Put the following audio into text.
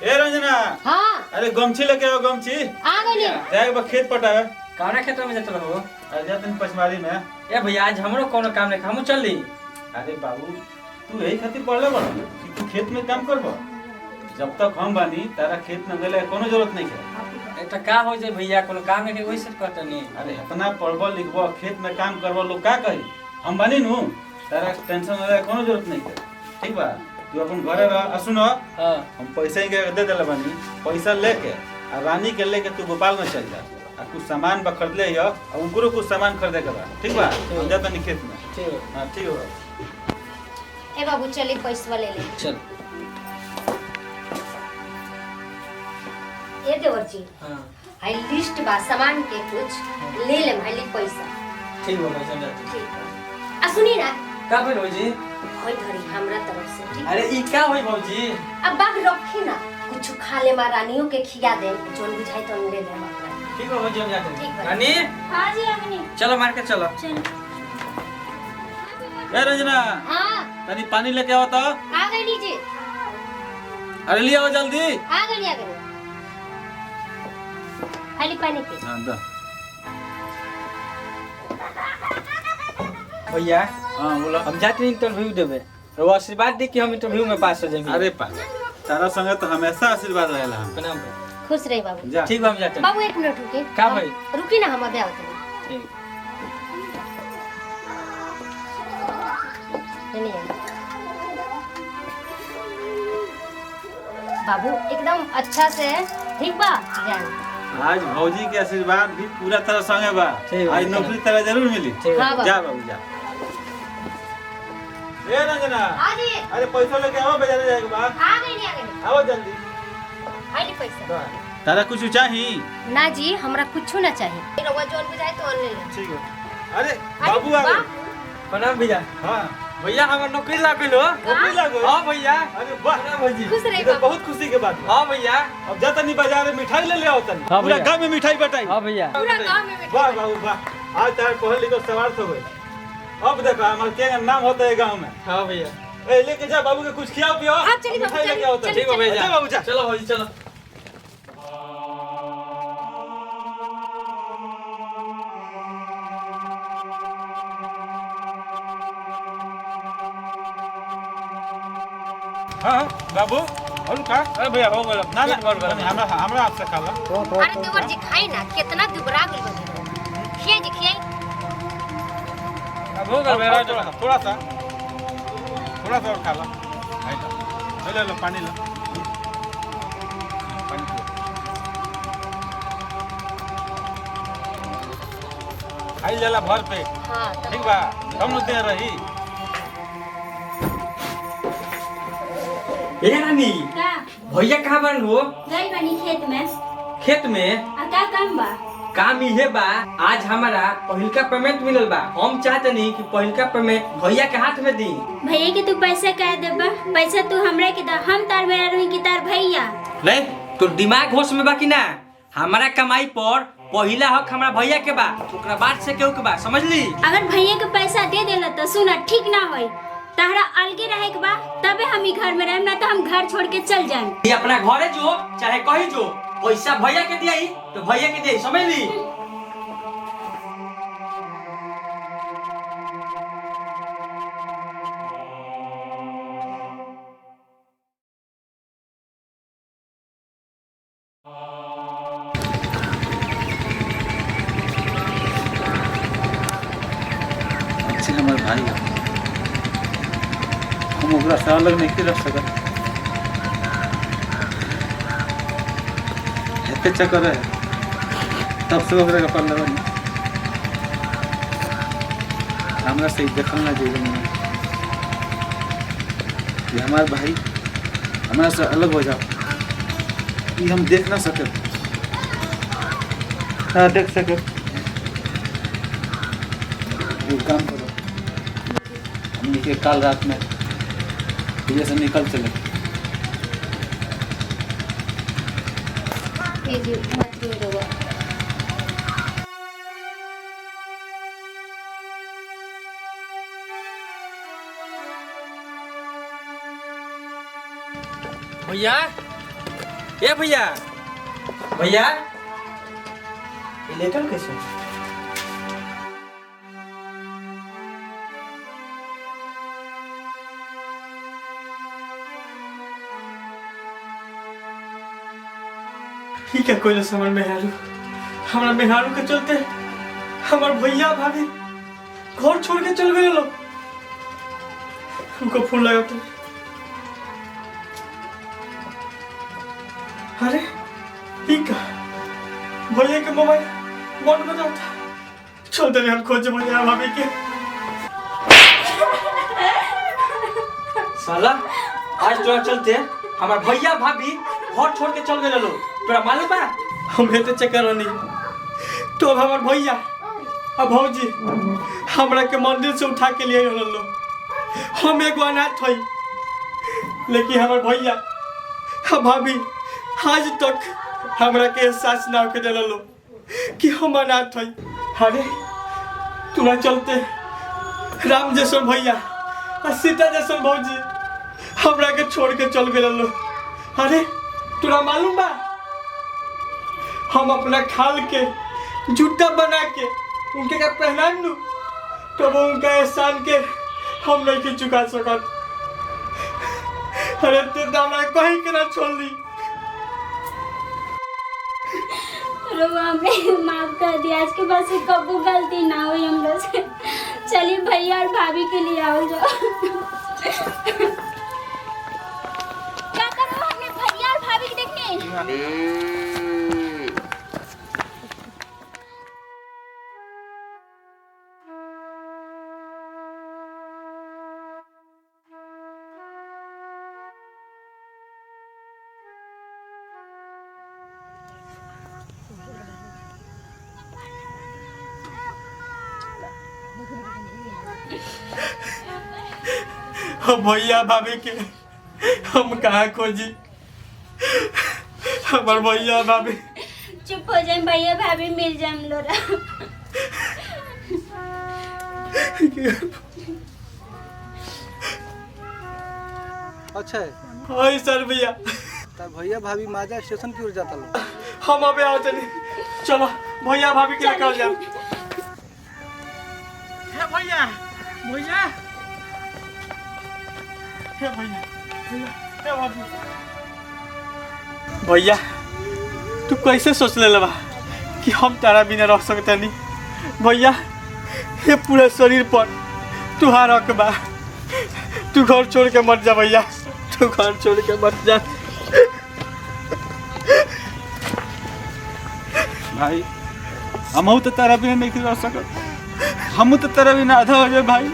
ए रंजना। हाँ अरे गमछी लेके आओ गमछी। आ गई। जाए खेत पटावे। कौना खेत में जात रहो? अरे जा तनी पचमारी में। ए भैया आज हमरो कोनो काम नहीं हमू चल ली। अरे बाबू तू यही खातिर पढ़ले बड़ कि तू खेत में काम करबो। जब तक हम बानी तारा खेत में गेले कोनो जरूरत नहीं है। ए त का हो जाए भैया कोनो काम नहीं के वैसे करतनी। अरे इतना पढ़बो लिखबो खेत में काम करबो लोग का कही। हम बानी नु तारा टेंशन ले कोनो जरूरत नहीं है। ठीक बा तू अपन घरे रह। सुनो हां हम पैसा ही दे देले बानी। पैसा लेके आ रानी के लेके तू गोपाल में चल जा। आ कुछ सामान बा खरीद ले और उनको कुछ सामान खरीदे के बा। ठीक बा हम जाता नहीं खेत में। ठीक हां ठीक हो। ए बाबू चली पैसा ले ले। चल। ये देवर जी हां हाई लिस्ट बा सामान के कुछ ले ले भाई पैसा। ठीक हो भाई समझा। ठीक बा। आ सुनी ना का भेल हो जी? होई धरी हमरा तरफ से ठीक। अरे ई का होई भौजी? अब बाग रखी ना कुछ खा ले महारानियों के खिया दे जोन बुझाई तो ले ले हमरा। ठीक हो भौजी हम जाते ठीक हैं। बा। रानी हाँ जी अग्नि चलो मार्केट चलो। चल। ए रंजना हां तनी पानी लेके आओ तो। आ गई नीचे। अरे ले आओ जल्दी। आ गई। खाली पानी पी। हां द। भैया हां बोलो। हम जाते हैं इंटरव्यू देवे। वो आशीर्वाद दे कि हम इंटरव्यू में पास हो जाएंगे। अरे पागल तारा संगे तो हमेशा आशीर्वाद रहेला हम। प्रणाम। खुश रही बाबू। जा ठीक बा हम जाते हैं। बाबू एक मिनट रुकी। का भाई? रुकी ना हम अबे आवत हैं। ठीक। नहीं बाबू एकदम अच्छा से ठीक बा जान। आज भौजी के आशीर्वाद भी पूरा तरह संगे बा। ठीक बा। आज नौकरी तेरा जरूर मिली। ठीक हाँ है। बा। जा बाबू जा। ए रंजना आ जी अरे पैसा लेके आओ बाजार जाएके बा। आ गई। आओ जल्दी। खाली पैसा। तारा कुछ चाही? ना जी हमरा कुछ ना चाहिए। रवा जोन बुझाए तो ले ले। ठीक है। अरे बाबू आ गए। प्रणाम भैया। हां भैया हमार नौकरी लाग गेलो। नौकरी लागो। हां भैया। अरे वाह प्रणाम भौजी। खुश रही ये तो बाबू। बहुत खुशी के बात बा। हां भैया। अब जा तनी बाजार में मिठाई ले ले आओ तनी। हाँ पूरा भैया। गांव में मिठाई बटाई। हां भैया। पूरा गांव में वाह बाबू वाह आज तार पढ़ल लिखल सवार हो गए। अब देखा हमारे के नाम होता है गांव में। हां भैया। ए लेके जा बाबू के कुछ खिलाओ पियो। हाँ, चलिए बाबू, मिठाई लेके चलिए, आओ तनी। चलिए, ठीक हो भैया। जा बाबू जा। चलो भौजी चलो। हां बाबू और का? अरे भैया हो गया ना ना हमरा आपसे खाला। अरे देवर जी खाई ना कितना दुबरा गइल बा। खिया जी खिया। अब हो गया मेरा थोड़ा सा और खा लो। ले लो पानी लो। पानी पियो। खाई लेला भर पे। हां ठीक बा हम दे रही। ए रानी का भैया कहाँ बन हो? गई बनी खेत में। खेत में आ का काम बा? काम इहे बा आज हमारा पहिलका पेमेंट मिलल बा। हम चाहते नहीं कि पहिलका पेमेंट भैया के हाथ में दी। भैया के तू पैसा कह देबा? पैसा तू हमरा के दा। हम तार बेरा रही कि तार भैया? ले तो दिमाग होश में बा कि ना? हमारा कमाई पर पहिला हक हमारा भैया के बा ओकरा बाद से केहू के बा समझ ली। अगर भैया के पैसा दे देला तो सुना ठीक ना होई। तारा अलगे रहे के बा तबे हम ई घर में रहे ना तो हम घर छोड़ के चल जाएं। ये अपना घरे जो चाहे कहीं जो पैसा भैया के दिया तो भैया के दिया समझ ली। अच्छे हमारे भाई है। हम ओकरा से अलग नहीं रह सकत। एते चक्कर है तब से ओकरा के पल्ला बनी। हमरा से देखल ना जीवन में कि हमारे भाई हमरा से अलग हो जाओ। ये हम देख ना सके। हाँ देख सके। एक काम करो हम के कल रात में ये से निकल चले। ये जी मत दो। भैया ए भैया भैया ये लेटर कैसे? ठीक है कोई समझ में आलू हमारा मेहरारू के चलते हमार भैया भाभी घर छोड़ के चल गए लोग। हमको फोन लगा तो अरे ठीक है भैया के मोबाइल बंद हो जाता। चलते हम खोजे भैया भाभी के। साला आज तोरा चलते हमार भैया भाभी घर छोड़ के चल गए लोग। तोरा मालूम बा? हम हेते चक्कर नहीं तो अब हमार भैया अब भौजी हमरा के मंदिर से उठा के लिए लो। हम एगो अनाथ हई लेकिन हमार भैया अब भाभी आज तक हमरा के एहसास ना होके दिला लो कि हम अनाथ हई। अरे तोरा चलते राम जैसन भैया और सीता जैसन भौजी हमरा के छोड़ के चल गए लो। अरे तोरा मालूम बा हम अपना खाल के जूता बना के उनके का पहनान लू तो वो उनका एहसान के हम नहीं चुका सकत। अरे तू तो हमरा कहीं के ना छोड़ दी। रोवा हमें माफ कर दिया। आज के बाद से कबू गलती ना हुई हम लोग से। चलिए भैया और भाभी के लिए आओ जाओ। क्या करो हमें भैया और भाभी के देखने। हम भैया भाभी के हम कहाँ खोजी। हमार भैया भाभी चुप हो जाए भैया भाभी मिल जाए हम लोग। अच्छा है हाय सर भैया तब भैया भाभी माजा स्टेशन की ओर जाता लो। हम अबे आओ चली। चलो भैया भाभी के निकल जाओ। हे भैया भैया हे भैया भैया हे भाभी। भैया तू कैसे सोच ले बा कि हम तारा बिना रह सकते नहीं। भैया ये पूरे शरीर पर तुहार हक बा। तू घर छोड़ के मत जा भैया। तू घर छोड़ के मत जा। भाई हम तो तेरा बिना नहीं रह सकत। हम तो तेरा बिना आधा हो जाए भाई।